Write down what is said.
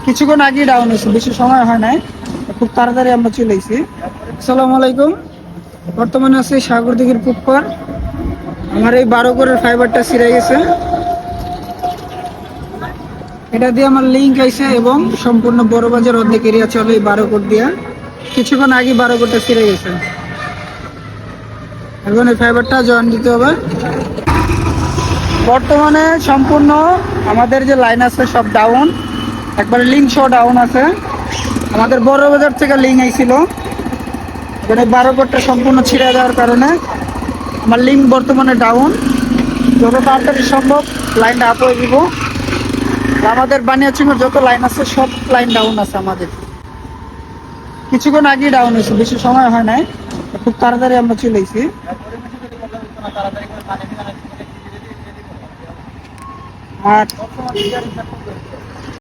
কিছুক্ষণ আগে ডাউন হয়েছে, বেশি সময় হয় নাই, খুব তাড়াতাড়ি আমরা চলে এসেছি। আসসালামু আলাইকুম। বর্তমানে আছে সাগরদিঘির পুকুর। আমার এই 12 কোরের ফাইবারটা ছিঁড়ে গেছে, এটা দিয়ে আমার লিঙ্ক আইছে এবং সম্পূর্ণ বড় বাজার অর্ধেক এরিয়া চলে এই 12 কোর দিয়ে। কিছুক্ষণ আগে 12 কোরটা ছিঁড়ে গেছে, এখন এই ফাইবারটা জয়েন দিতে হবে। বর্তমানে সম্পূর্ণ আমাদের যে লাইন আছে সব ডাউন, একবারে লিঙ্ক সহ ডাউন আছে। আমাদের বড় বাজার থেকে লিঙ্ক আইছিল, এখানে 12 কোরটা সম্পূর্ণ ছিঁড়ে যাওয়ার কারণে আমার লিঙ্ক বর্তমানে ডাউন। যত তাড়াতাড়ি সম্ভব লাইনটা আপ হয়ে দিব। আমাদের বানিয়াচুঙের যত লাইন আছে সব লাইন ডাউন আছে আমাদের। কিছুক্ষণ আগে ডাউন হয়েছে, বেশি সময় হয় নাই, খুব তাড়াতাড়ি আমরা চলে এসেছি। আর